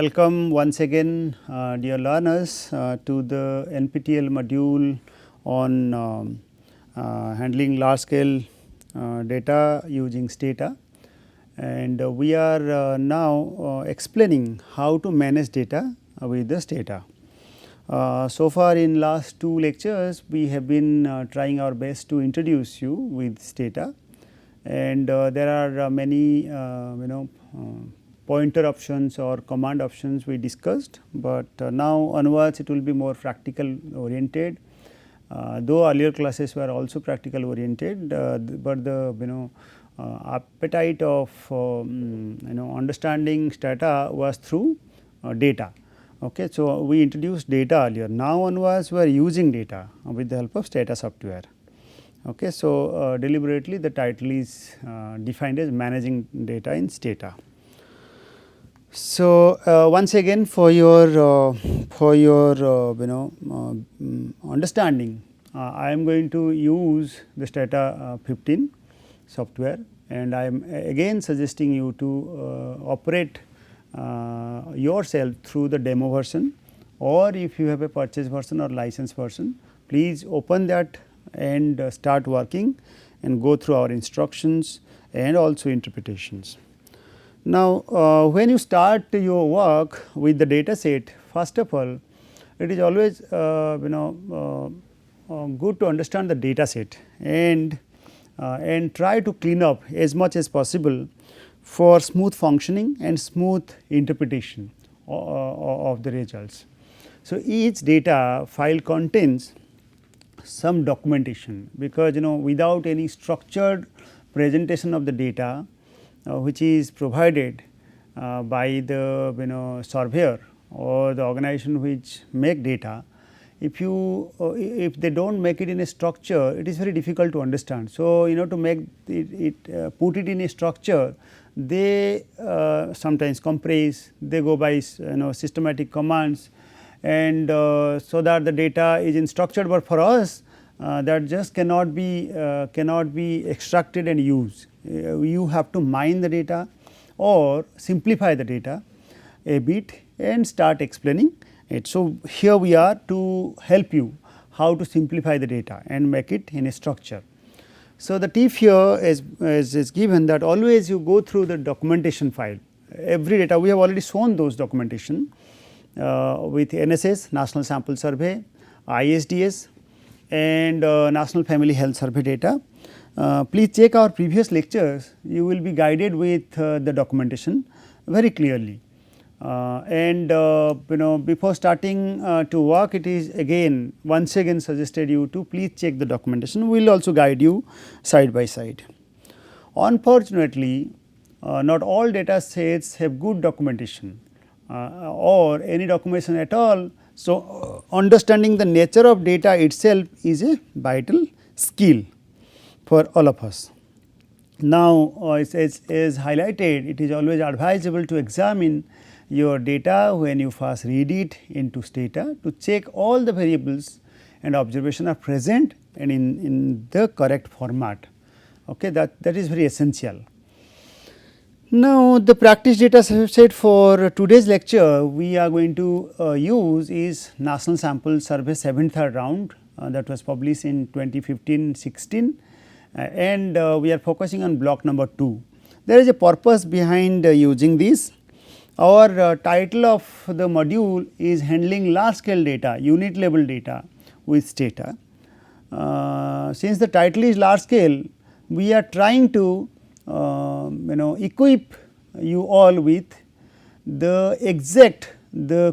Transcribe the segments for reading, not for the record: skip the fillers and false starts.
welcome once again dear learners to the NPTEL module on handling large scale data using Stata, and we are now explaining how to manage data with the Stata. So far in last two lectures we have been trying our best to introduce you with Stata, and there are many pointer options or command options we discussed, but now onwards it will be more practical oriented. Though earlier classes were also practical oriented, but the appetite of understanding Stata was through data. Okay, so we introduced data earlier. Now onwards we are using data with the help of Stata software. Okay, so deliberately the title is defined as managing data in Stata. So once again for your understanding, I am going to use the Stata 15 software, and I am again suggesting you to operate yourself through the demo version, or if you have a purchase version or license version, please open that and start working and go through our instructions and also interpretations. Now, when you start your work with the data set, first of all it is always good to understand the data set and try to clean up as much as possible for smooth functioning and smooth interpretation of the results. So, each data file contains some documentation, because without any structured presentation of the data which is provided by the surveyor or the organization which make data, if they do not make it in a structure, it is very difficult to understand. So, to make it put it in a structure, they sometimes compress, they go by systematic commands, and so that the data is in structured, but for us that just cannot be extracted and used. You have to mine the data or simplify the data a bit and start explaining it. So, here we are to help you how to simplify the data and make it in a structure. So, the tip here is given that always you go through the documentation file. Every data we have already shown those documentation with NSS, National Sample Survey, ISDS, and National Family Health Survey data. Please check our previous lectures, you will be guided with the documentation very clearly. And before starting to work, it is once again suggested you to please check the documentation. We will also guide you side by side. Unfortunately, not all data sets have good documentation or any documentation at all. So, understanding the nature of data itself is a vital skill for all of us. Now, as highlighted, it is always advisable to examine your data when you first read it into Stata to check all the variables and observation are present and in the correct format. Okay, that is very essential. Now, the practice data set for today's lecture we are going to use is National Sample Survey 7th round that was published in 2015-16, and we are focusing on block number 2. There is a purpose behind using this. Our title of the module is handling large scale data, unit level data with Stata. Since the title is large scale, we are trying to equip you all with the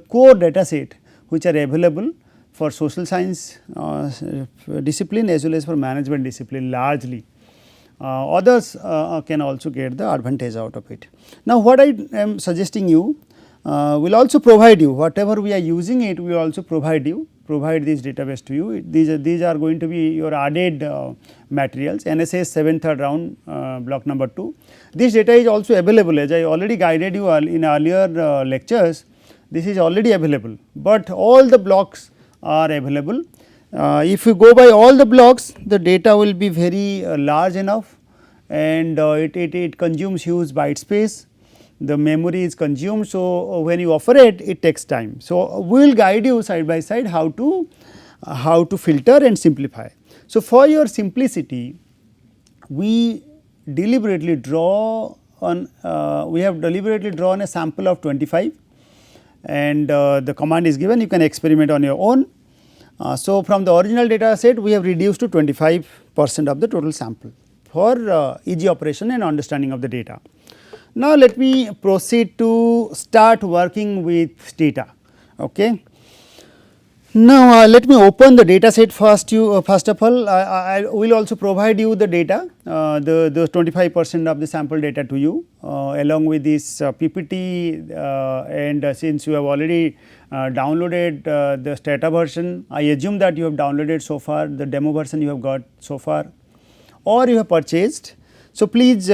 core data set which are available for social science discipline as well as for management discipline largely. Others can also get the advantage out of it. Now, what I am suggesting you will also provide you whatever we are using it, we will also provide this database to you. These are going to be your added materials, NSS 7th round block number 2. This data is also available, as I already guided you in earlier lectures. This is already available, but all the blocks are available. If you go by all the blocks, the data will be very large enough, and it consumes huge byte space. the memory is consumed. So, when you operate it takes time. So, we will guide you side by side how to filter and simplify. So, for your simplicity we deliberately draw on we have deliberately drawn a sample of 25 and the command is given, you can experiment on your own. So, from the original data set we have reduced to 25% of the total sample for easy operation and understanding of the data. Now, let me proceed to start working with data. Okay. Now, let me open the data set first. First of all, I will also provide you the data, the 25% of the sample data to you along with this PPT and since you have already downloaded the Stata version, I assume that you have downloaded so far the demo version you have got so far or you have purchased. So, please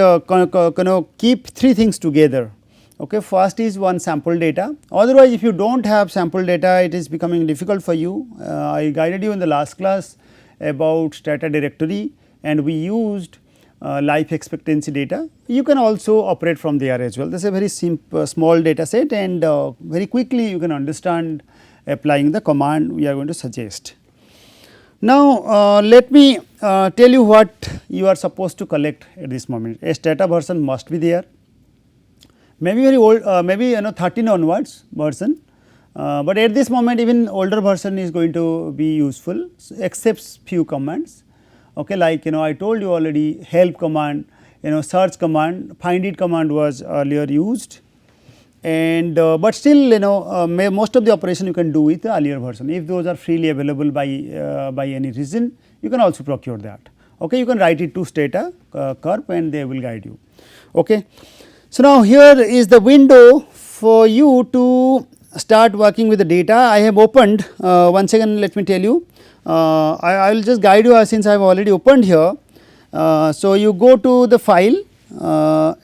keep three things together. Okay. First is one sample data, otherwise if you do not have sample data it is becoming difficult for you. I guided you in the last class about Stata directory and we used life expectancy data. You can also operate from there as well. This is a very simple small data set and very quickly you can understand applying the command we are going to suggest. Now, let me tell you what you are supposed to collect at this moment. A Stata version must be there, maybe very old, maybe 13 onwards version, but at this moment even older version is going to be useful except few commands. Okay, like I told you already, help command, search command, find it command was earlier used, and but still most of the operation you can do with the earlier version. If those are freely available by any reason, you can also procure that. Okay, you can write it to Stata curve and they will guide you. Okay. So, now here is the window for you to start working with the data. I have opened once again, let me tell you, I will just guide you since I have already opened here. So, you go to the file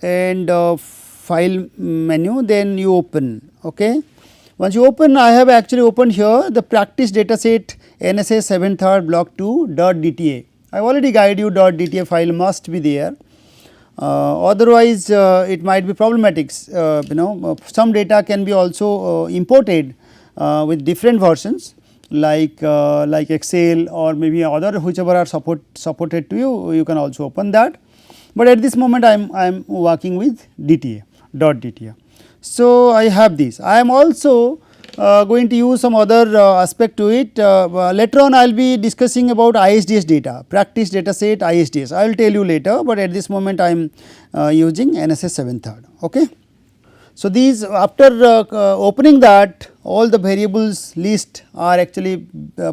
and file menu, then you open. Okay. Once you open, I have actually opened here the practice data set NSS 7/3 block 2 .dta. I have already guided you .dta file must be there. Otherwise, it might be problematic. Some data can be also imported with different versions like Excel or maybe other whichever are supported to you. You can also open that, but at this moment I am working with DTA .dta. So, I have this. I am also going to use some other aspect to it. Later on I will be discussing about ISDS data, practice data set ISDS. I will tell you later, but at this moment I am using NSS 7/3. Okay. So, these after opening that, all the variables list are actually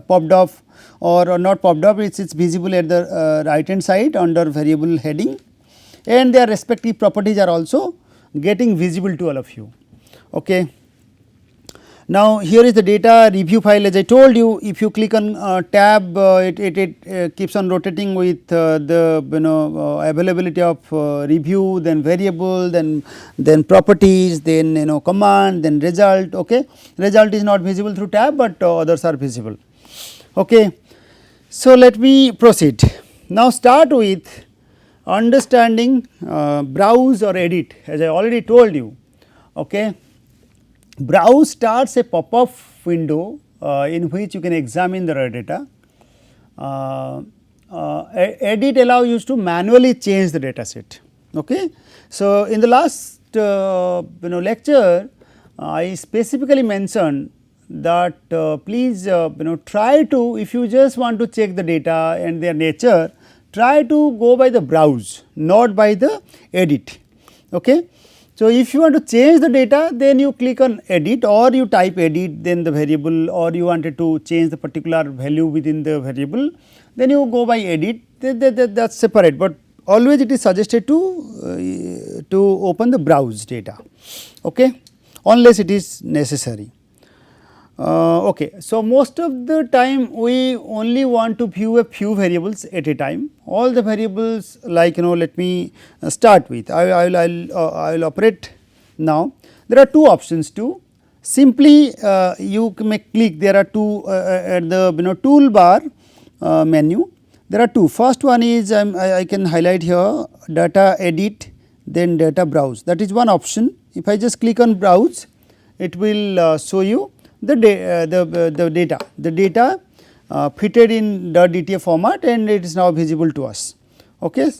popped off or not popped up, it is visible at the right hand side under variable heading and their respective properties are also getting visible to all of you. Okay. Now, here is the data review file. As I told you, if you click on tab, it keeps on rotating with the availability of review, then variable, then properties, then command, then result. Okay, result is not visible through tab, but others are visible. Okay, so let me proceed. Now, start with understanding browse or edit. As I already told you. Okay. Browse starts a pop-up window in which you can examine the raw data. Edit allows you to manually change the data set. Okay. So, in the last lecture I specifically mentioned that please try to, if you just want to check the data and their nature, try to go by the browse, not by the edit. Okay. So, if you want to change the data, then you click on edit or you type edit, then the variable, or you wanted to change the particular value within the variable, then you go by edit, that is separate, but always it is suggested to open the browse data, okay, unless it is necessary. Okay. So, most of the time we only want to view a few variables at a time. All the variables, like let me start with, I will operate now. There are two options to simply you may click, there are two at the toolbar menu, there are two. First one is I can highlight here data edit, then data browse, that is one option. If I just click on browse, it will show you the data fitted in .dta format, and it is now visible to us. Okay.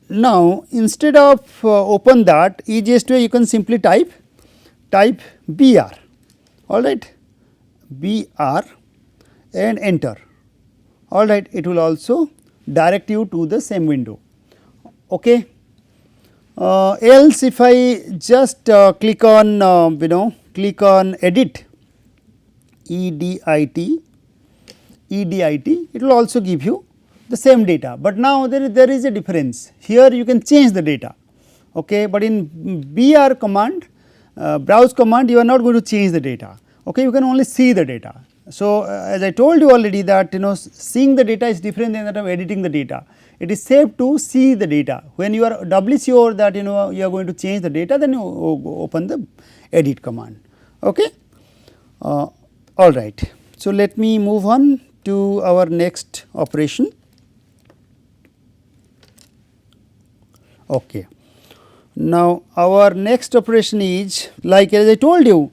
Now, instead of open that, easiest way you can simply type br, all right, br and enter, all right. It will also direct you to the same window. Okay. Else if I just click on click on edit, edit, it will also give you the same data, but now there is a difference. Here you can change the data, okay, but in br command, browse command, you are not going to change the data, okay, you can only see the data. So, as I told you already that seeing the data is different than that of editing the data. It is safe to see the data. When you are doubly sure that you are going to change the data, then you open the edit command. Okay. All right. So, let me move on to our next operation. Okay. Now, our next operation is, like as I told you,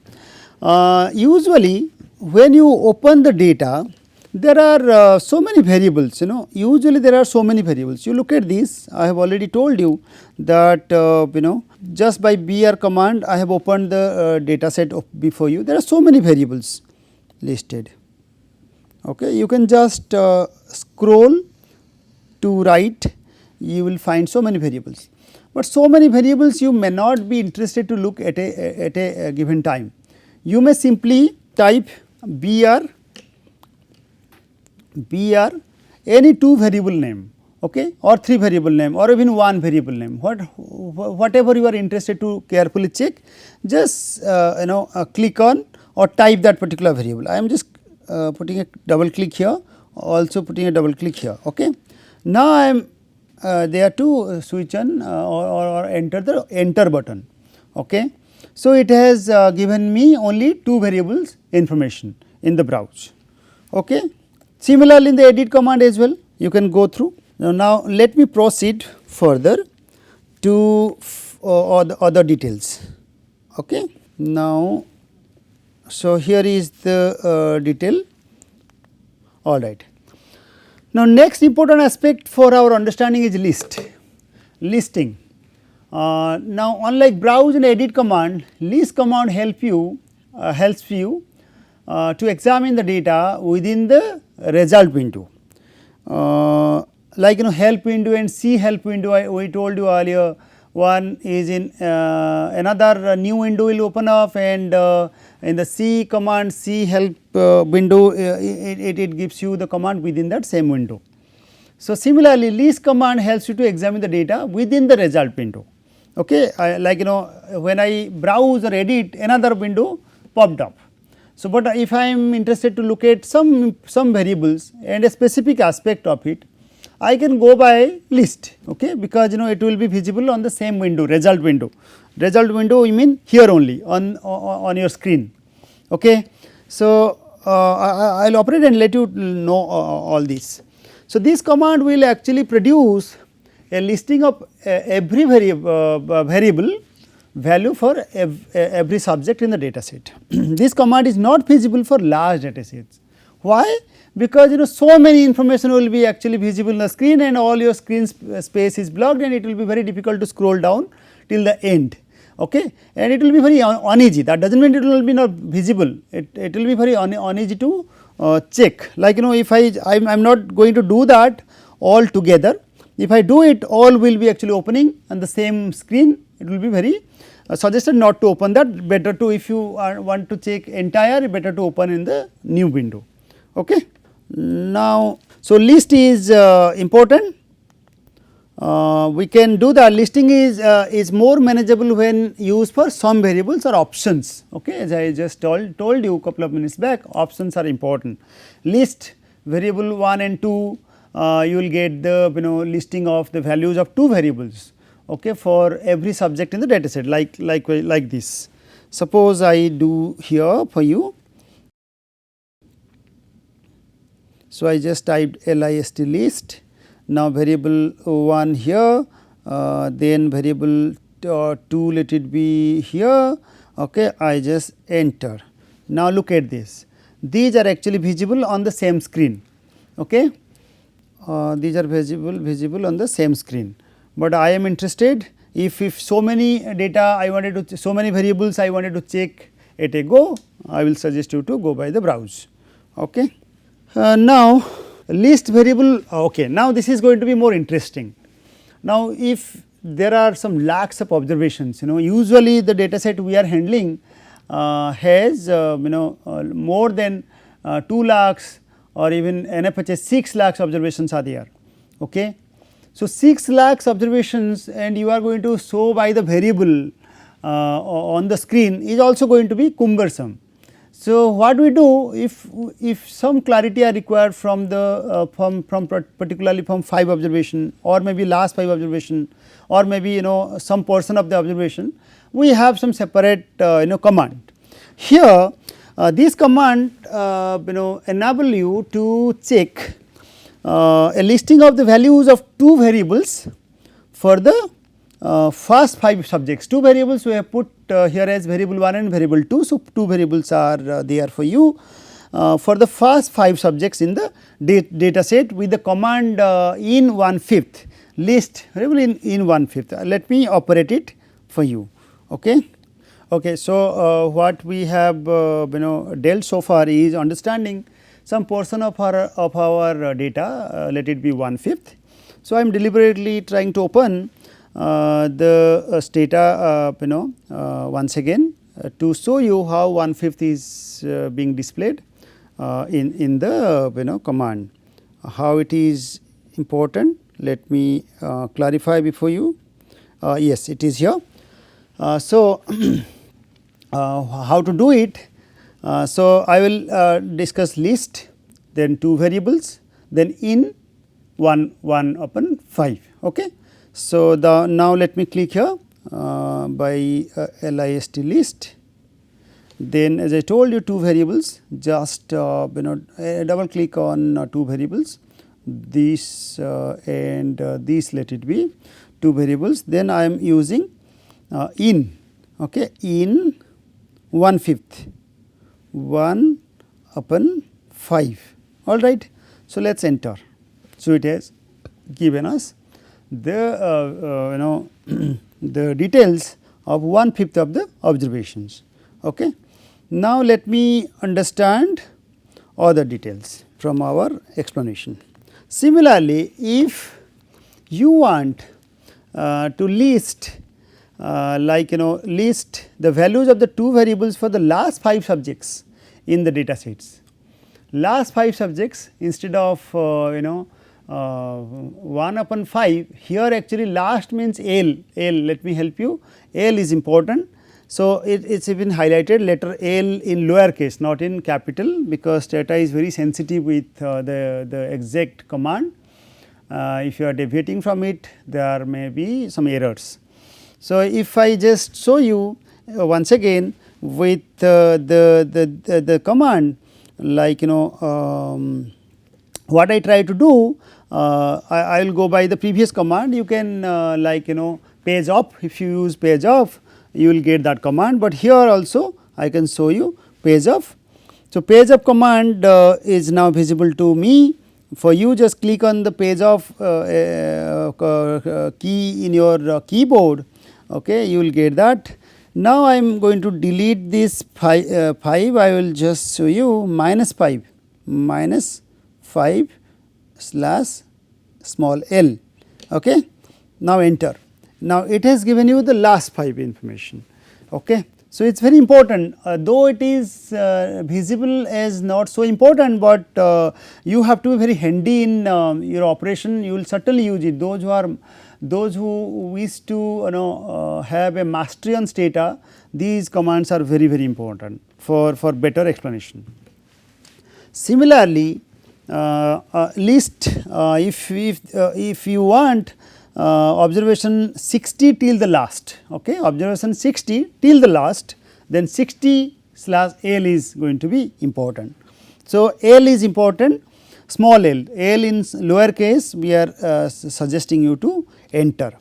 usually when you open the data, there are so many variables, usually there are so many variables. You look at this, I have already told you that just by br command I have opened the data set before you. There are so many variables listed. Okay. You can just scroll to right, you will find so many variables, but so many variables you may not be interested to look at a given time. You may simply type br any 2 variable name, okay, or 3 variable name, or even 1 variable name, whatever you are interested to carefully check, just click on or type that particular variable. I am just putting a double click here, also putting a double click here. Okay. Now, I am there to switch on or enter the enter button. Okay. So, it has given me only 2 variables information in the browse. Okay. Similarly, in the edit command as well, you can go through. Now, let me proceed further to other details. Okay. Now, so here is the detail. All right. Now, next important aspect for our understanding is listing. Now, unlike browse and edit command, list command helps you to examine the data within the result window. Like help window and see help window, we told you earlier, one is in another new window will open up, and in the C command, C help window, it gives you the command within that same window. So, similarly, list command helps you to examine the data within the result window. Okay. Like when I browse or edit, another window popped up. So, but if I am interested to look at some variables and a specific aspect of it, I can go by list, okay, because it will be visible on the same window, result window. Result window, you mean here only on your screen. Okay. So, I will operate and let you know all this. So, this command will actually produce a listing of every variable value for every subject in the data set. This command is not feasible for large data sets. Why? Because so many information will be actually visible on the screen, and all your screen space is blocked, and it will be very difficult to scroll down till the end. Okay. And it will be very uneasy. That does not mean it will be not visible, it will be very uneasy to check. Like if I am not going to do that all together. If I do it, all will be actually opening on the same screen, it will be very suggested not to open that, better to, if you want to check entire, better to open in the new window. Okay. Now, so list is important. We can do that. Listing is more manageable when used for some variables or options. Okay. As I just told you a couple of minutes back, options are important. List variable 1 and 2, you will get the listing of the values of 2 variables, okay, for every subject in the data set, like this. Suppose I do here for you. So, I just typed list list. Now, variable 1 here, then variable 2 let it be here, okay, I just enter. Now look at this, these are actually visible on the same screen, okay. These are visible on the same screen, but I am interested if so many data I wanted to, so many variables I wanted to check at a go, I will suggest you to go by the browse, okay. Now list variable, okay, now this is going to be more interesting. Now if there are some lakhs of observations, usually the data set we are handling has more than 2 lakhs or even NFHS 6 lakhs observations are there, okay. So 6 lakhs observations and you are going to show by the variable on the screen is also going to be cumbersome. So what we do, if some clarity are required from the from particularly from 5 observation or maybe last 5 observation or maybe some portion of the observation, we have some separate command. Here this command enable you to check a listing of the values of 2 variables for the first 5 subjects. 2 variables we have put here as variable 1 and variable 2. So, 2 variables are there for you for the first 5 subjects in the data set with the command in 1/5 list variable in 1/5. Let me operate it for you. Okay. Okay. So, what we have dealt so far is understanding some portion of our data, let it be 1/5. So, I am deliberately trying to open the data once again to show you how 1/5 is being displayed in the command. How it is important, let me clarify before you. Yes, it is here. So, how to do it? So, I will discuss list, then 2 variables, then in 1 upon 5. Okay. So, now let me click here by list list, then as I told you 2 variables, just double click on 2 variables, this and this, let it be 2 variables, then I am using in, okay, in 1/5, 1 upon 5, all right. So, let us enter. So, it has given us the the details of 1/5 of the observations. Okay. Now, let me understand other details from our explanation. Similarly, if you want to list list the values of the 2 variables for the last 5 subjects in the data sets. Last 5 subjects instead of 1 upon 5, here actually last means L, let me help you, L is important. So, it is even highlighted letter L in lower case, not in capital, because data is very sensitive with the exact command. If you are deviating from it, there may be some errors. So, if I just show you once again with the command, like what I try to do, I will go by the previous command. You can page up, if you use page up, you will get that command, but here also I can show you page up. So, page up command is now visible to me. For you, just click on the page up key in your keyboard, okay, you will get that. Now, I am going to delete this 5, I will just show you minus 5 slash small l. Okay. Now, enter. Now, it has given you the last 5 information. Okay. So, it is very important, though it is visible as not so important, but you have to be very handy in your operation. You will certainly use it. Those who wish to have a mastery on data, these commands are very important for better explanation. Similarly, list, if you want observation 60 till the last, okay, observation 60 till the last, then 60 slash L is going to be important. So, L is important, small l in lower case we are suggesting you to enter.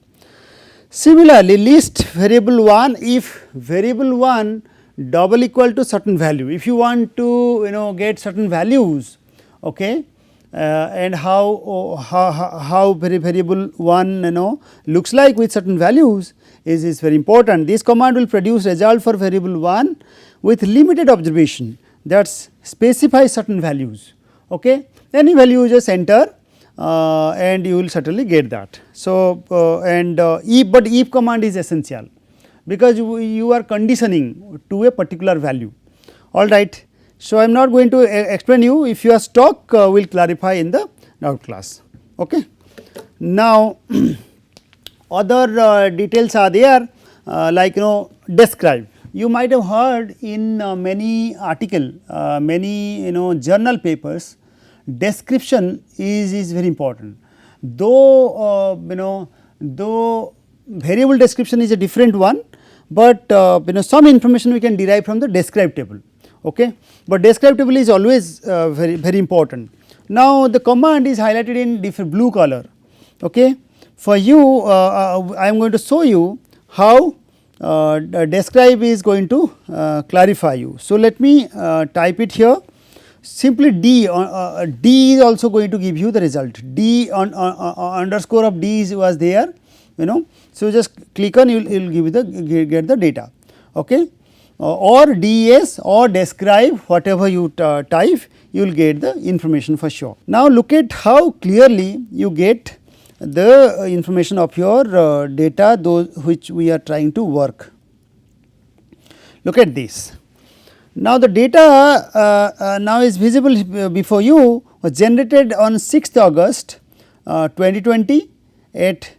Similarly, list variable 1 if variable 1 double equal to certain value. If you want to get certain values, okay, and how variable 1 looks like with certain values is very important. This command will produce result for variable 1 with limited observation, that is specify certain values, okay. Any value you just enter and you will certainly get that. So, if command is essential because you are conditioning to a particular value, all right. So, I am not going to explain you, if you are stuck we will clarify in the doubt class, okay. Now, other details are there like describe. You might have heard in many article, many journal papers, description is very important. Though though variable description is a different one, but some information we can derive from the describe table, okay. But describe table is always very important. Now, the command is highlighted in different blue color, okay. For you I am going to show you how describe is going to clarify you. So, let me type it here. Simply D is also going to give you the result. D underscore of D was there, So, just click on, you will give you the get the data, okay. Or DES or describe, whatever you type, you will get the information for sure. Now, look at how clearly you get the information of your data, those which we are trying to work. Look at this. Now, the data now is visible before you, was generated on 6th August 2020 at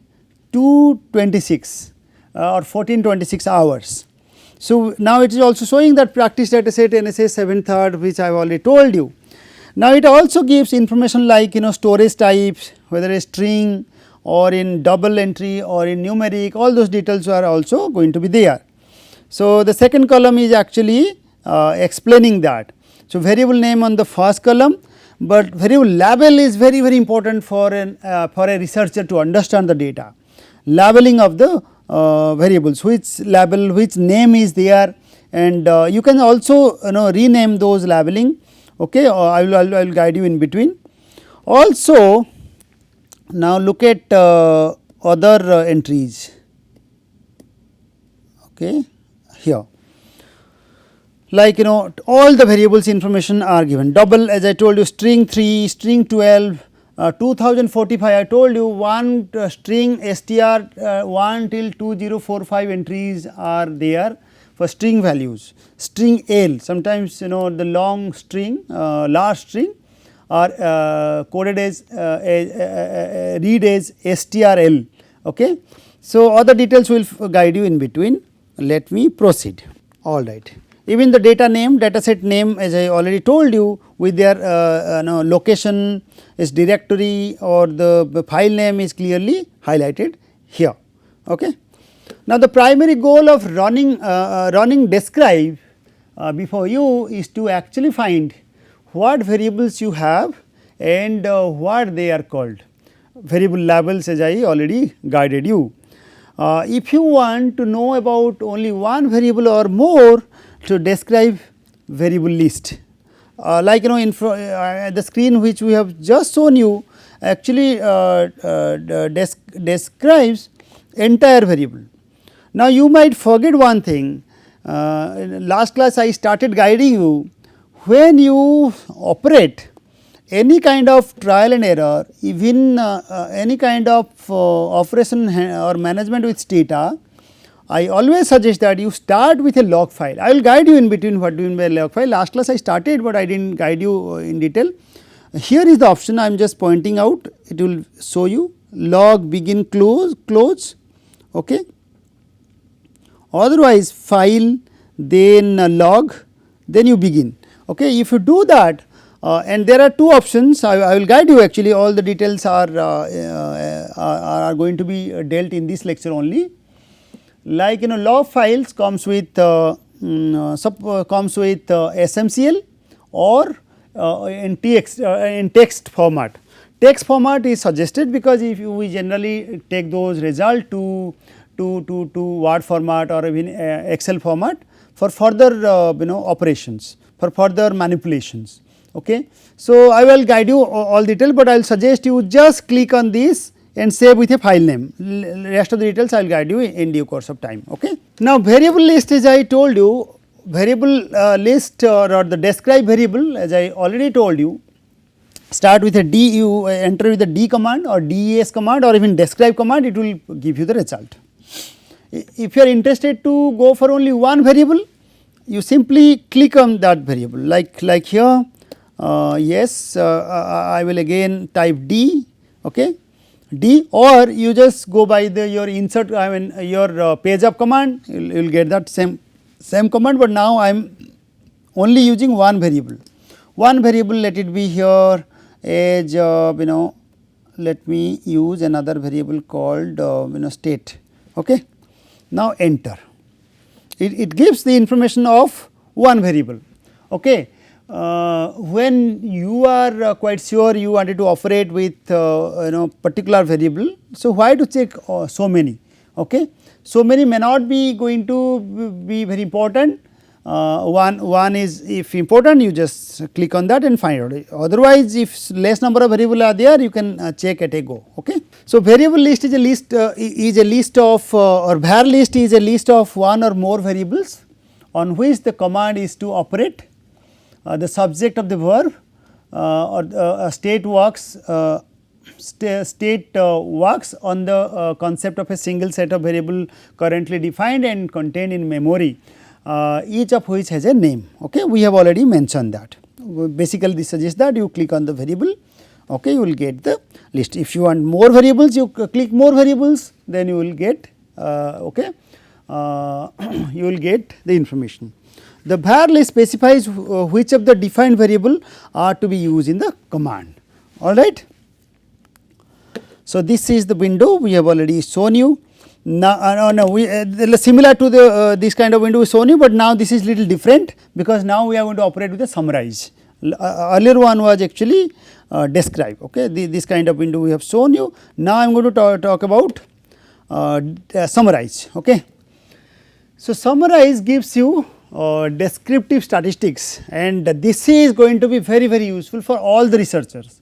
2:26 or 14:26 hours. So, now it is also showing that practice data set NSA 7/3, which I have already told you. Now, it also gives information like storage types, whether a string or in double entry or in numeric, all those details are also going to be there. So, the second column is actually explaining that. So, variable name on the first column, but variable label is very important for a researcher to understand the data. Labeling of the variables, which label, which name is there, and you can also rename those labeling, okay. I will guide you in between. Also, now look at other entries, okay, here. Like all the variables information are given. Double, as I told you, string 3, string 12, 2045 I told you one string str 1 till 2045 entries are there for string values. String L, sometimes the long string, large string are coded as read as strl, okay. So, other details will guide you in between. Let me proceed, all right. Even the data name, data set name, as I already told you, with their location is directory or the file name is clearly highlighted here, okay. Now, the primary goal of running describe before you is to actually find what variables you have and what they are called. Variable labels, as I already guided you. If you want to know about only one variable or more, to describe variable list, like the screen which we have just shown you actually describes entire variable. Now, you might forget one thing, in last class I started guiding you, when you operate any kind of trial and error, even any kind of operation or management with data, I always suggest that you start with a log file. I will guide you in between what do you mean by log file. Last class I started, but I did not guide you in detail. Here is the option I am just pointing out, it will show you log begin close, okay. Otherwise file, then log, then you begin, okay. If you do that, and there are two options, I will guide you, actually all the details are going to be dealt in this lecture only. Like log files comes with SMCL or in text format. Text format is suggested because if we generally take those result to to Word format or even Excel format for further operations, for further manipulations. Okay. So, I will guide you all detail, but I will suggest you just click on this and save with a file name. Rest of the details I will guide you in due course of time. Okay. Now, variable list, as I told you, variable list or the describe variable, as I already told you, start with a D, you enter with the D command or DES command or even describe command, it will give you the result. If you are interested to go for only one variable, you simply click on that variable, like here, yes, I will again type D, okay, D, or you just go by the your insert, I mean your page up command, you will get that same command, but now I am only using one variable. One variable, let it be here as let me use another variable called state. Okay. Now, enter. It gives the information of one variable. Okay. When you are quite sure you wanted to operate with particular variable, so why to check so many? Okay. So many may not be going to be very important. One is if important, you just click on that and find out. Otherwise, if less number of variable are there, you can check at a go. Okay. So, variable list is a list of or var list is a list of one or more variables on which the command is to operate. The subject of the verb or state works works on the concept of a single set of variable currently defined and contained in memory, each of which has a name. Okay. We have already mentioned that. Basically, this suggests that you click on the variable, okay, you will get the list. If you want more variables, you click more variables, then you will get you will get the information. The var list specifies which of the defined variable are to be used in the command. All right. So, this is the window we have already shown you. Now, similar to the this kind of window we shown you, but now this is little different because now we are going to operate with a summarize. Earlier one was actually describe. Okay, this kind of window we have shown you. Now, I am going to talk about summarize. Okay. So, summarize gives you descriptive statistics, and this is going to be very useful for all the researchers.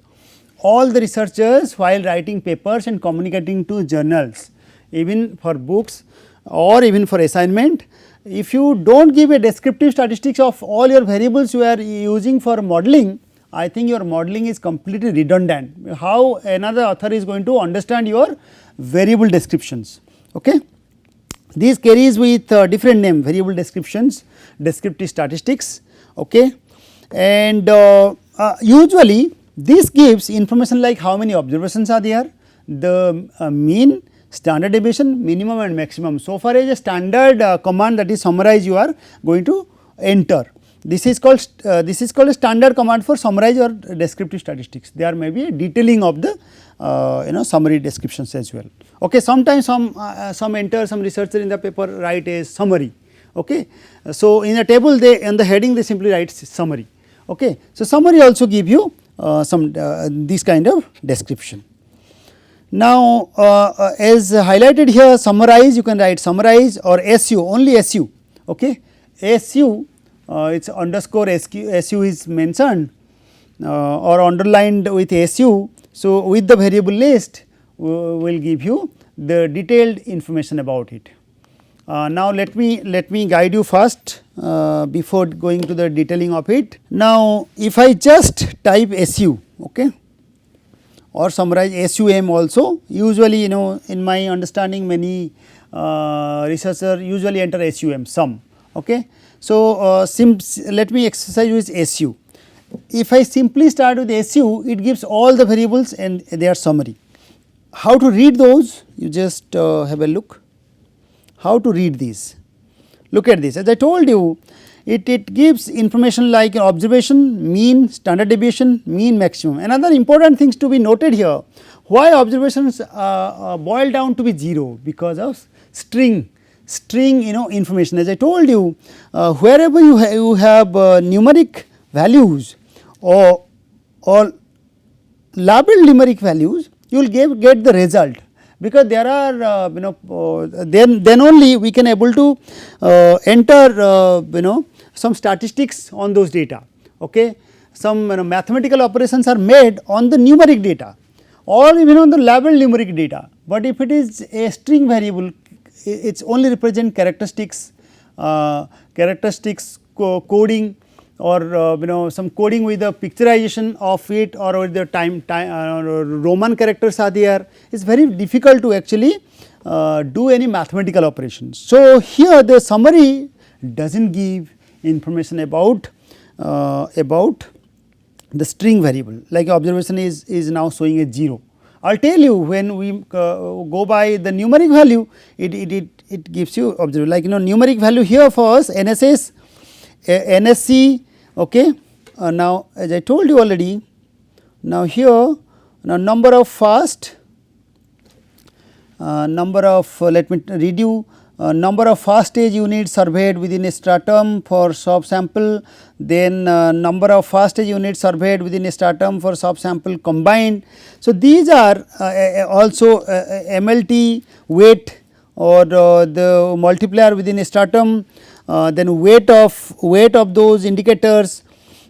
All the researchers while writing papers and communicating to journals, even for books or even for assignment, if you do not give a descriptive statistics of all your variables you are using for modeling, I think your modeling is completely redundant. How another author is going to understand your variable descriptions. Okay. These carries with different name, variable descriptions, descriptive statistics. Okay. And usually this gives information like how many observations are there, the mean, standard deviation, minimum and maximum. So far as a standard command, that is summarize, you are going to enter. This is called a standard command for summarize or descriptive statistics. There may be a detailing of the summary descriptions as well. Okay. Sometimes some researcher in the paper write a summary. Okay. So, in a table they on the heading they simply write summary. Okay. So, summary also give you some this kind of description. Now, as highlighted here, summarize, you can write summarize or SU, only SU. Okay. SU, it is underscore SU is mentioned or underlined with SU. So, with the variable list will give you the detailed information about it. Now, let me guide you first before going to the detailing of it. Now, if I just type SU, okay, or summarize SUM also, usually in my understanding many researchers usually enter SUM sum. Okay. So, let me exercise with SU. If I simply start with SU, it gives all the variables and their summary. How to read those? You just have a look. How to read these? Look at this. As I told you, it gives information like observation, mean, standard deviation, mean, maximum. Another important things to be noted here, why observations boil down to be 0? Because of string information. As I told you, wherever you have numeric values or labeled numeric values, you will get the result, because there are then only we can able to enter some statistics on those data. Okay. Some mathematical operations are made on the numeric data or even on the labeled numeric data, but if it is a string variable, it only represent characteristics, coding, or some coding with the picturization of it, or with the time Roman characters are there. It is very difficult to actually do any mathematical operations. So, here the summary does not give information about the string variable, like observation is now showing a 0. I will tell you when we go by the numeric value, it gives you observation, like numeric value here for us NSS, NSC. Okay. Now, as I told you already, now here now number of fast, let me read you. Number of fast stage units surveyed within a stratum for subsample, then number of fast stage units surveyed within a stratum for subsample combined. So, these are also MLT weight, or the multiplier within a stratum, then weight of those indicators.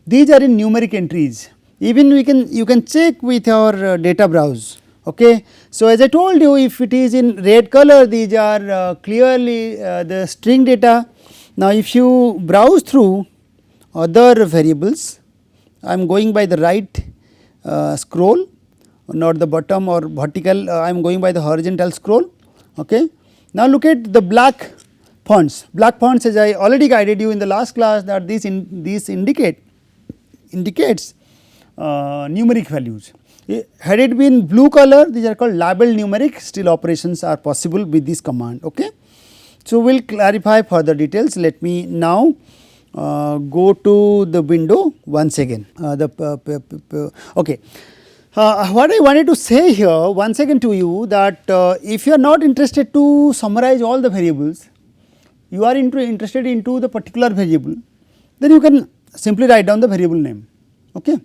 These are in numeric entries. Even you can check with your data browse. Okay. So, as I told you, if it is in red color, these are clearly the string data. Now, if you browse through other variables, I am going by the right scroll, not the bottom or vertical, I am going by the horizontal scroll. Okay. Now, look at the black fonts. Black fonts, as I already guided you in the last class, that these indicates numeric values. Had it been blue color, these are called labeled numeric, still operations are possible with this command. Okay. So, we will clarify further details. Let me now go to the window once again. Okay. What I wanted to say here once again to you, that if you are not interested to summarize all the variables, you are interested into the particular variable, then you can simply write down the variable name. Okay.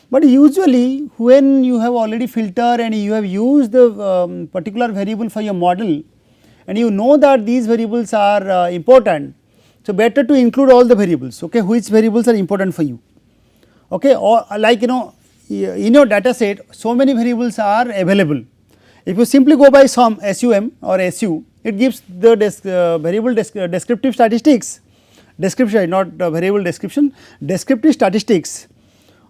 But usually when you have already filtered and you have used the particular variable for your model, and you know that these variables are important, so better to include all the variables, okay, which variables are important for you. Okay. Or like in your data set, so many variables are available. If you simply go by some SUM or SU, it gives the variable descriptive statistics, description, not variable description, descriptive statistics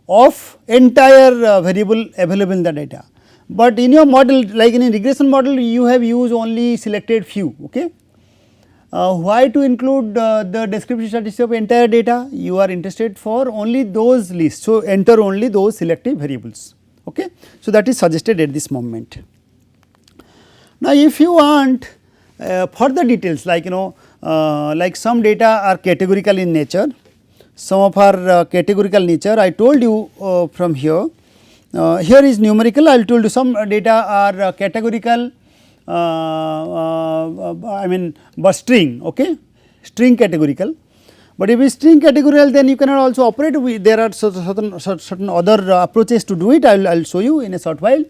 of entire variable available in the data. But in your model, like in a regression model, you have used only selected few. Okay. Why to include the descriptive statistics of entire data? You are interested for only those lists. So, enter only those selective variables. Okay. So, that is suggested at this moment. Now, if you want further details, like like some data are categorical in nature, some of our categorical nature, I told you from here. Here is numerical, I will told you some data are categorical, I mean but string, okay, string categorical. But if it is string categorical, then you cannot also operate with, there are certain other approaches to do it, I will show you in a short while.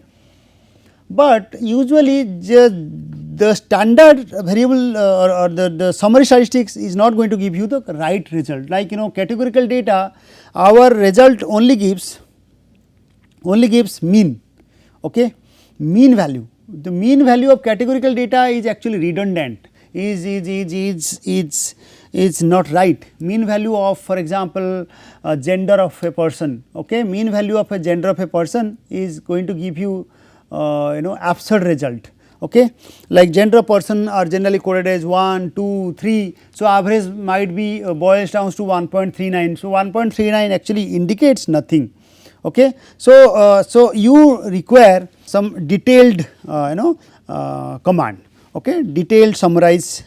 But usually the standard variable or the summary statistics is not going to give you the right result, like categorical data, our result only gives mean, okay, mean value. The mean value of categorical data is actually redundant, is not right. Mean value of, for example, gender of a person, okay, mean value of a gender of a person is going to give you absurd result. Okay. Like gender of person are generally coded as 1, 2, 3. So, average might be boils down to 1.39. So, 1.39 actually indicates nothing. Okay. So, so you require some detailed command, okay, detailed summarize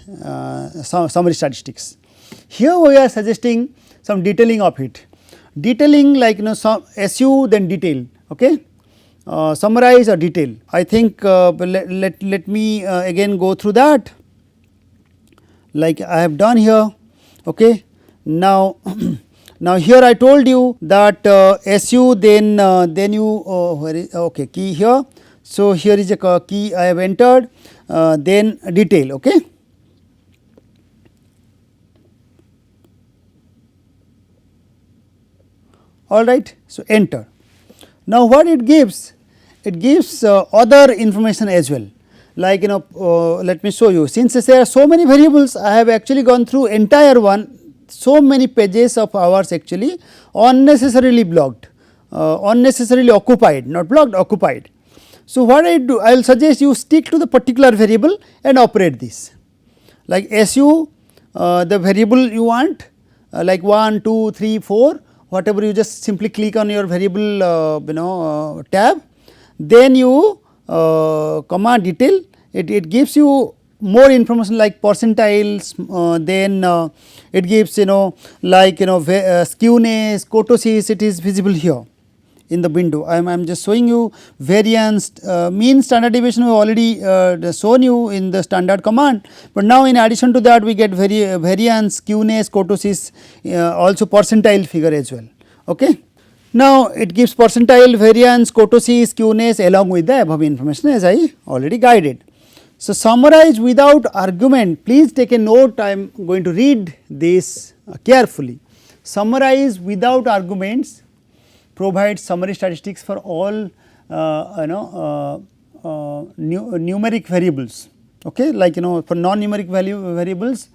summary statistics. Here we are suggesting some detailing of it, detailing like some SU then detail, okay. Summarize or detail. I think let me again go through that like I have done here. Okay. Now, now here I told you that SU then you where is okay key here. So, here is a key I have entered, then detail. Okay. All right. So, enter. Now, what it gives? It gives other information as well, like let me show you. Since there are so many variables, I have actually gone through entire one, so many pages of ours actually unnecessarily blocked, unnecessarily occupied, not blocked, occupied. So, what I do, I will suggest you stick to the particular variable and operate this, like SU, the variable you want, like 1, 2, 3, 4, whatever, you just simply click on your variable tab, then you command detail, it gives you more information like percentiles, then it gives like skewness, kurtosis, it is visible here in the window. I am just showing you variance, mean, standard deviation we already shown you in the standard command, but now in addition to that we get variance, skewness, kurtosis, also percentile figure as well. Okay. Now, it gives percentile, variance, kurtosis, skewness along with the above information as I already guided. So, summarize without argument, please take a note, I am going to read this carefully. Summarize without arguments provides summary statistics for all numeric variables, okay, like for non-numeric variables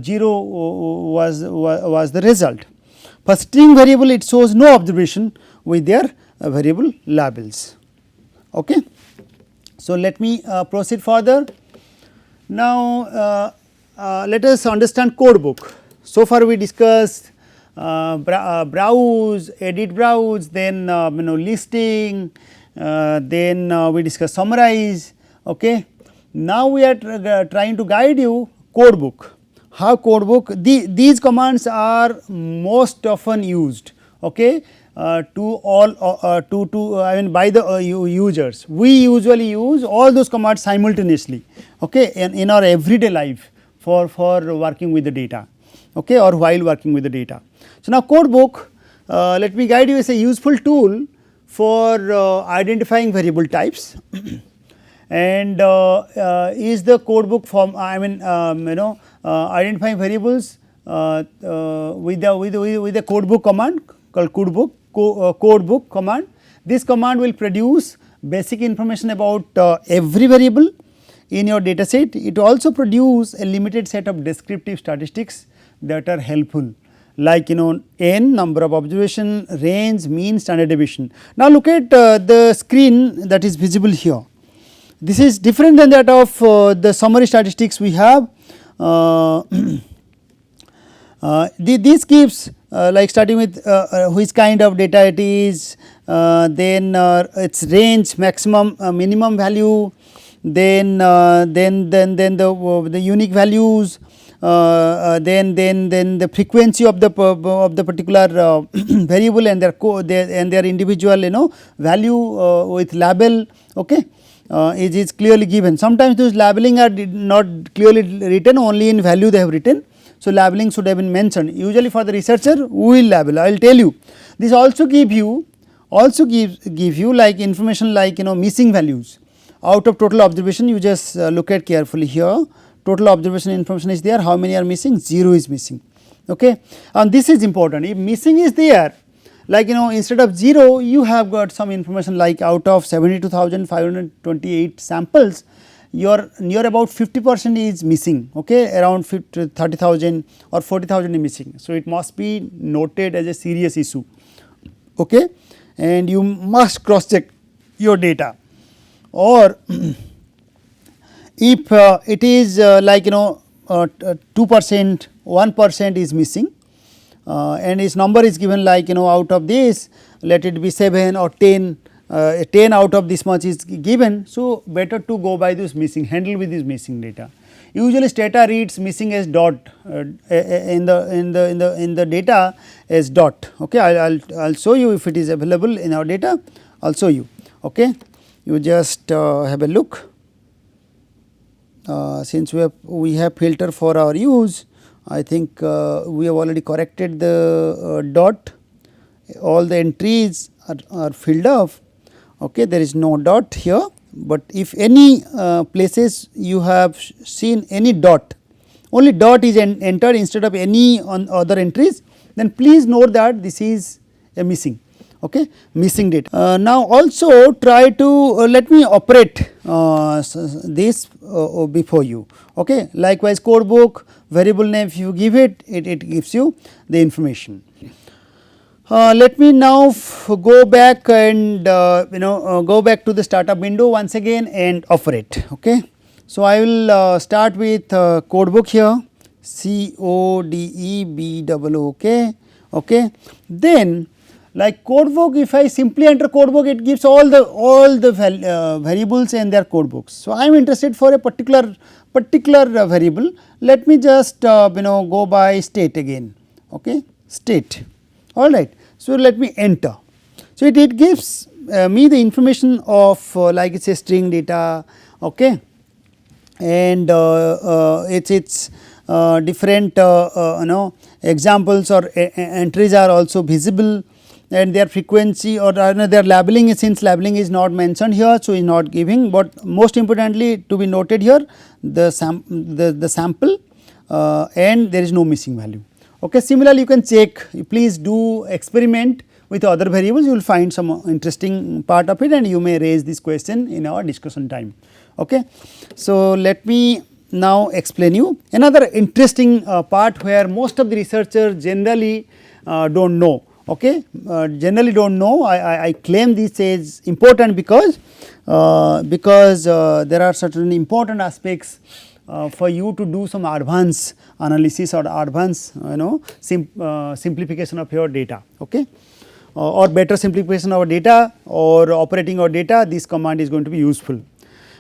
0 was the result. For string variable it shows no observation with their variable labels. Okay. So, let me proceed further. Now, let us understand code book. So far we discussed browse, edit browse, then listing, then we discuss summarize. Okay. Now, we are trying to guide you code book. How code book, these commands are most often used, okay, to all I mean by the users. We usually use all those commands simultaneously, okay, in our everyday life for working with the data, okay, or while working with the data. So, now code book, let me guide you, as a useful tool for identifying variable types and is the code book form, I mean identifying variables with the code book command called code book command. This command will produce basic information about every variable in your data set. It also produce a limited set of descriptive statistics that are helpful, like n, number of observation, range, mean, standard deviation. Now, look at the screen that is visible here. This is different than that of the summary statistics we have. This gives like starting with which kind of data it is, then its range, maximum, minimum value, then the unique values, then the frequency of the particular variable and their individual value with label. Okay. Is clearly given. Sometimes those labeling are not clearly written, only in value they have written. So, labeling should have been mentioned. Usually for the researcher we will label, I will tell you. This also give you like information like missing values out of total observation. You just look at carefully here, total observation information is there, how many are missing, 0 is missing. Okay. And this is important, if missing is there, like instead of 0 you have got some information like out of 72,528 samples, your near about 50% is missing, okay, around 30,000 or 40,000 is missing. So, it must be noted as a serious issue, okay, and you must cross check your data. Or if it is like 2%, 1% is missing, and its number is given like out of this, let it be 7 or 10, 10 out of this much is given. So, better to go by this missing, handle with this missing data. Usually Stata reads missing as dot in the data as dot. Okay, I'll show you if it is available in our data. I'll show you. Okay, you just have a look. Since we have filter for our use, I think we have already corrected the dot. All the entries are filled up. Okay, there is no dot here, but if any places you have seen any dot, only dot is entered instead of any on other entries, then please note that this is a missing, okay, missing data. Now also try to let me operate this before you, okay. Likewise code book variable name, if you give it, it gives you the information. Let me now go back and go back to the startup window once again and operate, okay. So I will start with code book here, CODEBOOK, okay. Then like code book, if I simply enter code book, it gives all the variables and their code books. So I am interested for a particular variable. Let me just go by state again, okay, state, all right. So let me enter. So it gives me the information of like it is a string data, okay, and its different examples or entries are also visible, and their frequency or their labeling is, since labeling is not mentioned here, so is not giving, but most importantly to be noted here the sample and there is no missing value, okay. Similarly, you can check, please do experiment with other variables, you will find some interesting part of it and you may raise this question in our discussion time, okay. So let me now explain you another interesting part where most of the researchers generally do not know, okay, generally do not know. I claim this is important because there are certain important aspects for you to do some advanced analysis or advanced simplification of your data, okay, or better simplification of data or operating our data, this command is going to be useful.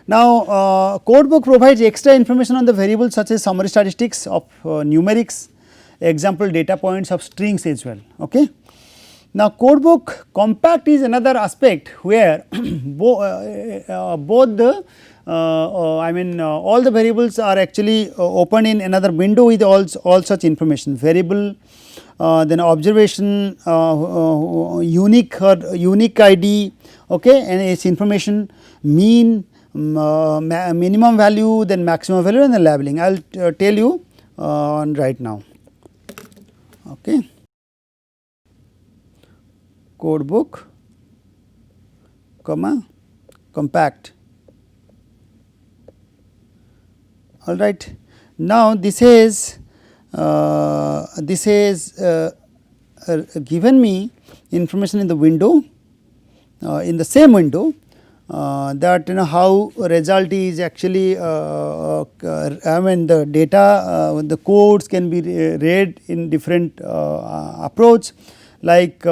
Now codebook provides extra information on the variables such as summary statistics of numerics, example data points of strings as well, okay. Now codebook compact is another aspect where both the all the variables are actually open in another window with all such information, variable, then observation, unique ID, okay, and its information, mean, minimum value, then maximum value and the labeling. I will tell you right now, okay. Code book, comma, compact, all right. Now this is given me information in the window, in the same window, that how result is actually the data, the codes can be read in different approach, like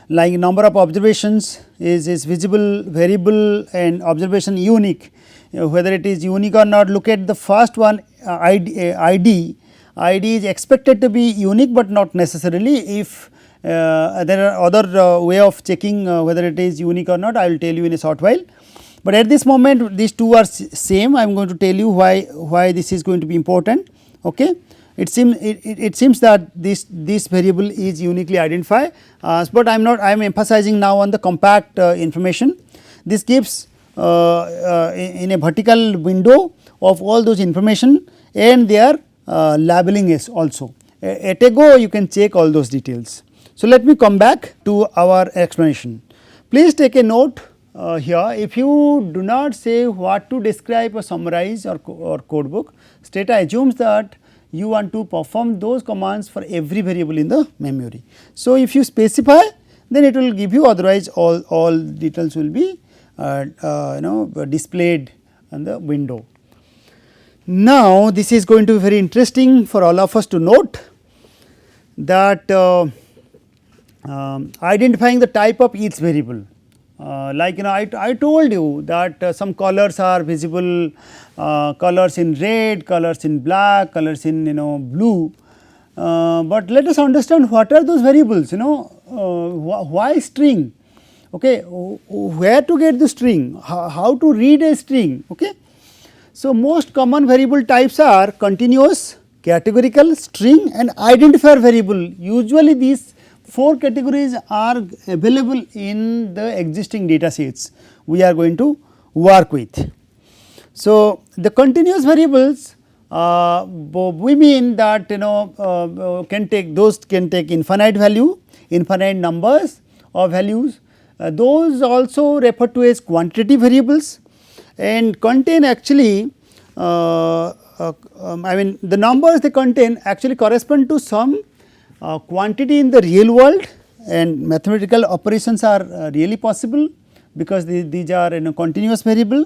number of observations is visible, variable and observation unique. Whether it is unique or not, look at the first one, ID is expected to be unique, but not necessarily. If there are other way of checking whether it is unique or not, I will tell you in a short while. But at this moment these two are same. I am going to tell you why this is going to be important, okay. It seems that this variable is uniquely identified, but I am emphasizing now on the compact information. This gives in a vertical window of all those information and their labeling is also. At a go you can check all those details. So let me come back to our explanation. Please take a note here, if you do not say what to describe or summarize or code book, Stata assumes that you want to perform those commands for every variable in the memory. So if you specify, then it will give you, otherwise all details will be displayed on the window. Now this is going to be very interesting for all of us to note that identifying the type of each variable. Like I told you that some colors are visible, colors in red, colors in black, colors in blue, but let us understand what are those variables, why string, okay, where to get the string, how to read a string, okay. So most common variable types are continuous, categorical, string and identifier variable. Usually these 4 categories are available in the existing data sets we are going to work with. So, the continuous variables we mean that can take infinite value, infinite numbers of values. Those also referred to as quantitative variables and contain actually I mean the numbers they contain actually correspond to some quantity in the real world, and mathematical operations are really possible because these are continuous variable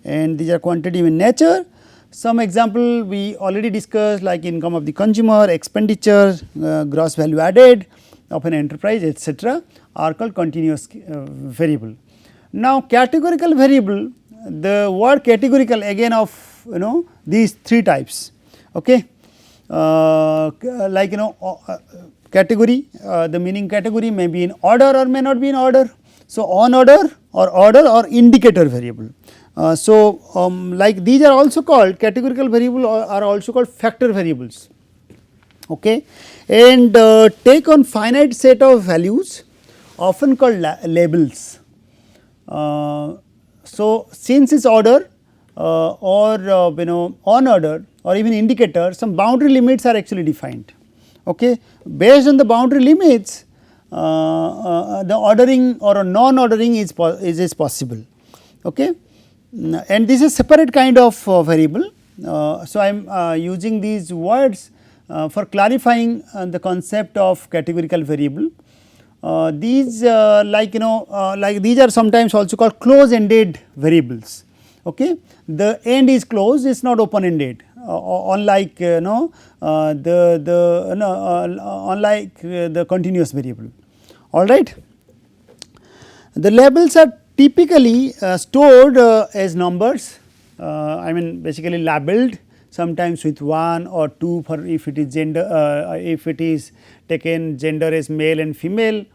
and these are quantitative in nature. Some example we already discussed like income of the consumer, expenditure, gross value added of an enterprise, etc., are called continuous variable. Now, categorical variable, the word categorical again of these 3 types, okay. Like category, the meaning category may be in order or may not be in order. So, on order or indicator variable. Like these are also called categorical variable or are also called factor variables, okay, and take on finite set of values often called labels. So, since its order or on order or even indicator, some boundary limits are actually defined, okay. Based on the boundary limits the ordering or a non ordering is possible, okay. And this is separate kind of variable. So, I am using these words for clarifying the concept of categorical variable. These like these are sometimes also called close ended variables, okay. The end is closed, it is not open ended, unlike unlike the continuous variable, alright. The labels are typically stored as numbers, I mean basically labeled, sometimes with 1 or 2 for if it is gender, if it is taken gender as male and female,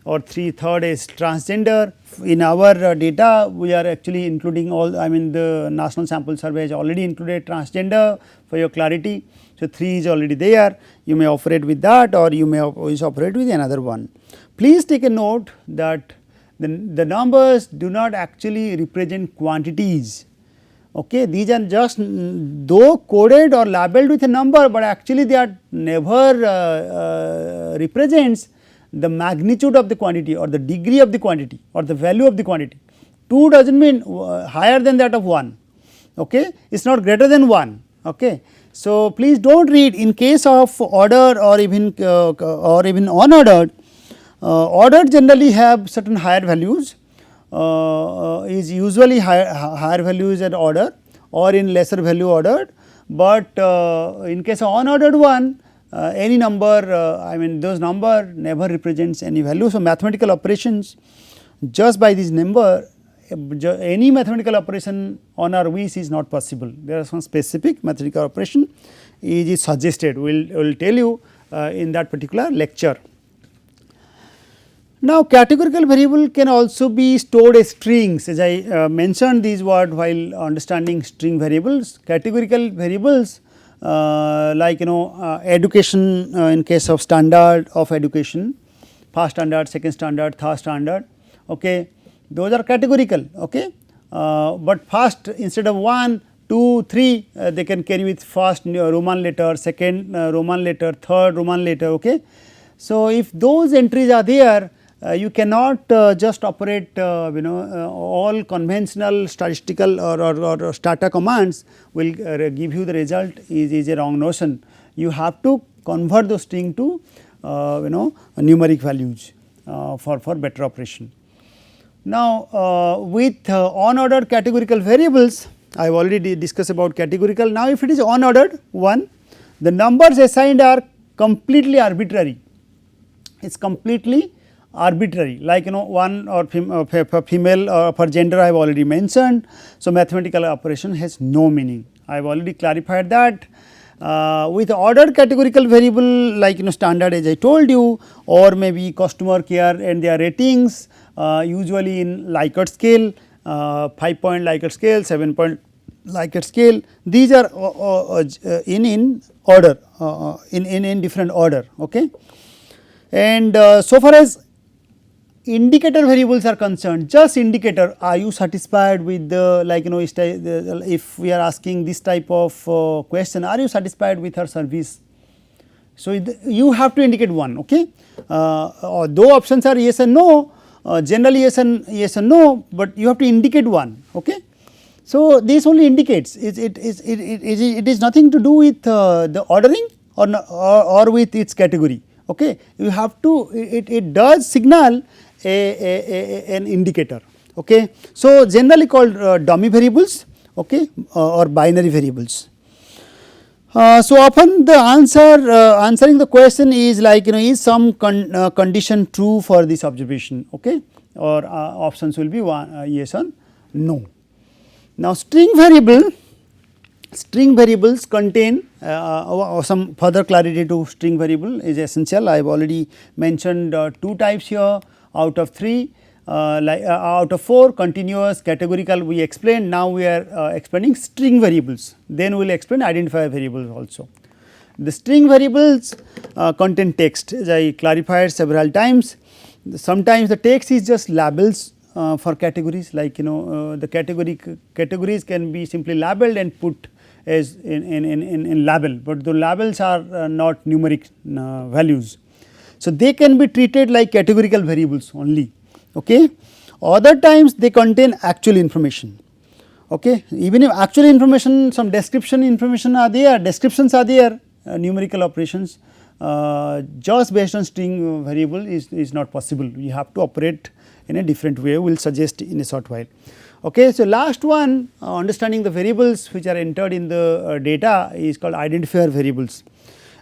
or 3/3 as transgender. In our data we are actually including all, I mean the national sample survey has already included transgender for your clarity. So, 3 is already there, you may operate with that or you may always operate with another one. Please take a note that the numbers do not actually represent quantities, okay. These are just though coded or labeled with a number, but actually they are never represents the magnitude of the quantity or the degree of the quantity or the value of the quantity. 2 does not mean higher than that of 1, okay. It is not greater than 1, okay. So, please do not read in case of order or even unordered. Ordered generally have certain higher values, is usually higher values at order or in lesser value ordered, but in case of unordered one any number I mean those number never represents any value. So, mathematical operations just by this number, any mathematical operation on our wish is not possible. There are some specific mathematical operation is suggested, we will tell you in that particular lecture. Now, categorical variable can also be stored as strings, as I mentioned these words while understanding string variables. Categorical variables like education in case of standard of education, first standard, second standard, third standard, okay. Those are categorical, okay. But first instead of 1, 2, 3 they can carry with first Roman letter, second Roman letter, third Roman letter, okay. So, if those entries are there, you cannot just operate all conventional statistical or stata commands will give you the result is a wrong notion. You have to convert those string to numeric values for better operation. Now, with unordered categorical variables, I have already discussed about categorical. Now, if it is unordered one, the numbers assigned are completely arbitrary, it is completely arbitrary, like one or for female or for gender I have already mentioned. So, mathematical operation has no meaning, I have already clarified that. With ordered categorical variable like standard as I told you, or maybe customer care and their ratings usually in Likert scale, 5-point Likert scale, 7-point Likert scale, these are in order in different order, okay. And so far as indicator variables are concerned, just indicator, are you satisfied with the, like if we are asking this type of question, are you satisfied with her service? So, you have to indicate one, okay. Though options are yes and no, generally yes and no, but you have to indicate one, okay. So, this only indicates it is nothing to do with the ordering or with its category, okay. You have to, it does signal an indicator, okay. So, generally called dummy variables, okay, or binary variables. So, often the answering the question is like, is some condition true for this observation, okay, or options will be one, yes or no. Now, string variables contain some further clarity to string variable is essential. I have already mentioned 2 types here out of 3. Out of 4, continuous, categorical we explained. Now, we are explaining string variables, then we will explain identifier variables also. The string variables contain text, as I clarified several times. Sometimes the text is just labels for categories, like the categories can be simply labeled and put as in label, but the labels are not numeric values. So, they can be treated like categorical variables only, okay. Other times they contain actual information, okay. Even if actual information, some description information are there, descriptions are there, numerical operations just based on string variable is not possible. You have to operate in a different way, we will suggest in a short while. Okay. So, last one, understanding the variables which are entered in the data is called identifier variables.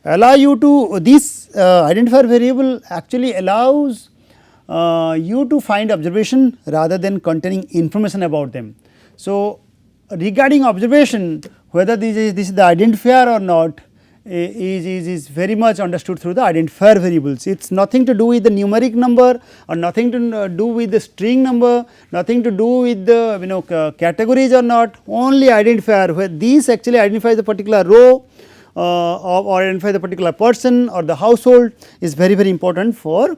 Allow you to, this identifier variable actually allows you to find observation rather than containing information about them. So, regarding observation, whether this is the identifier or not is very much understood through the identifier variables. It is nothing to do with the numeric number or nothing to do with the string number, nothing to do with the categories or not, only identifier, where these actually identify the particular row or identify the particular person or the household is very important for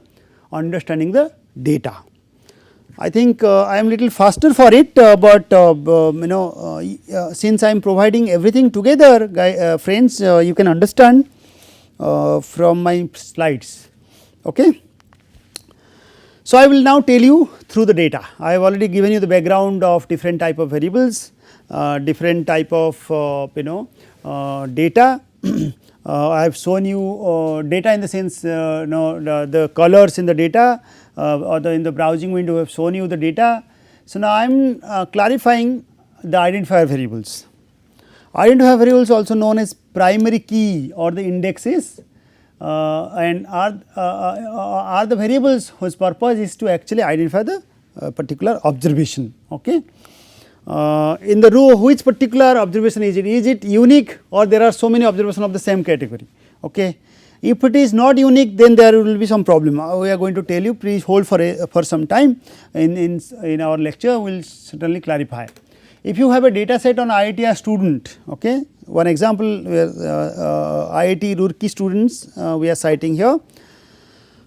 understanding the data. I think I am little faster for it, but since I am providing everything together, friends, you can understand from my slides. Okay. So, I will now tell you through the data. I have already given you the background of different type of variables, different type of data. I have shown you data in the sense the colors in the data or in the browsing window I have shown you the data. So, now I am clarifying the identifier variables. Identifier variables also known as primary key or the indexes and are the variables whose purpose is to actually identify the particular observation. Okay. In the row, which particular observation is it unique or there are so many observations of the same category. Okay. If it is not unique, then there will be some problem. We are going to tell you, please hold for some time. In our lecture, we will certainly clarify. If you have a data set on IITR student, okay, one example where IIT Roorkee students we are citing here.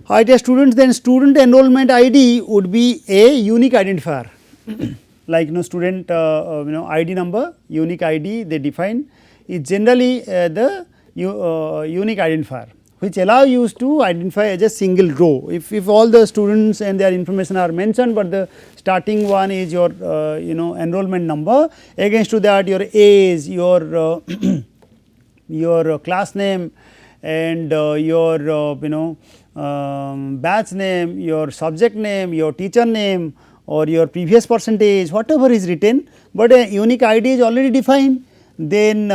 IITR students, then student enrollment ID would be a unique identifier. Like student ID number, unique ID they define is generally the unique identifier, which allow you to identify as a single row. If all the students and their information are mentioned, but the starting one is your enrollment number, against to that your age, your your class name and your batch name, your subject name, your teacher name or your previous percentage, whatever is written, but a unique ID is already defined, then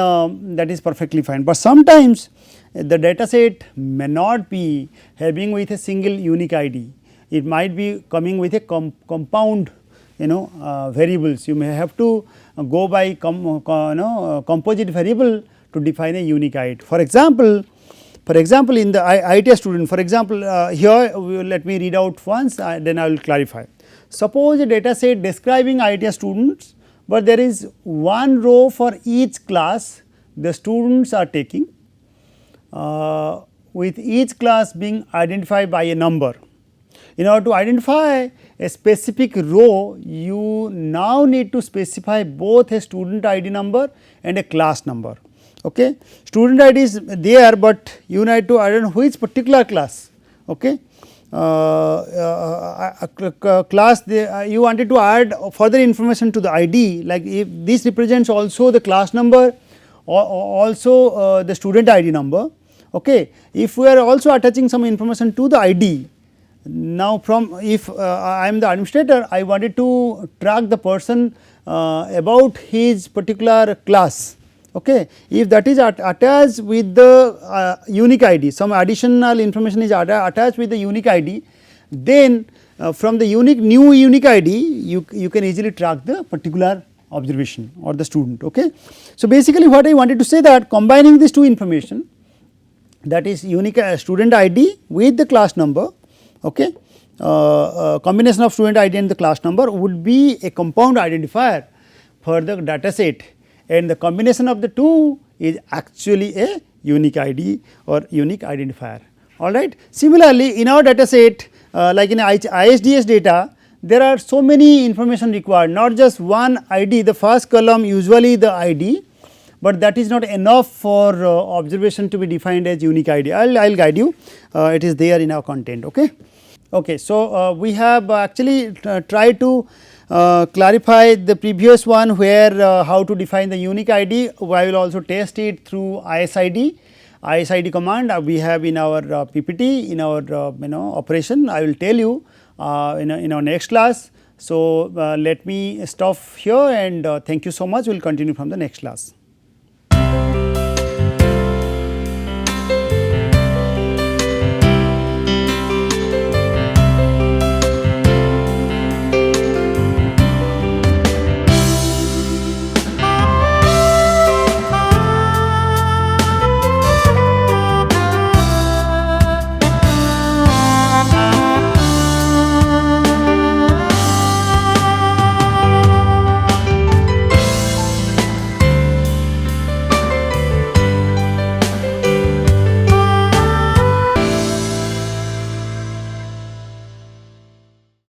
that is perfectly fine. But sometimes the data set may not be having with a single unique ID, it might be coming with a compound variables. You may have to go by composite variable to define a unique ID. For example, in the IITR student, for example, here let me read out once, then I will clarify. Suppose a data set describing IITR students, but there is one row for each class the students are taking, with each class being identified by a number. In order to identify a specific row, you now need to specify both a student ID number and a class number. Okay. Student ID is there, but you need to identify which particular class. Okay. Class you wanted to add further information to the ID, like if this represents also the class number or also the student ID number. Okay. If we are also attaching some information to the ID, now from if I am the administrator, I wanted to track the person about his particular class. Okay. If that is attached with the unique ID, some additional information is attached with the unique ID, then from the new unique ID you can easily track the particular observation or the student. Okay. So, basically what I wanted to say that combining these two information, that is unique student ID with the class number, okay, combination of student ID and the class number would be a compound identifier for the data set, and the combination of the two is actually a unique ID or unique identifier. Alright. Similarly, in our data set like in ISDS data, there are so many information required, not just one ID, the first column usually the ID, but that is not enough for observation to be defined as unique ID. I will guide you, it is there in our content. Okay. Okay. So, we have actually tried to clarify the previous one where how to define the unique ID. I will also test it through ISID command we have in our PPT, in our operation. I will tell you in our next class. So, let me stop here and thank you so much. We will continue from the next class.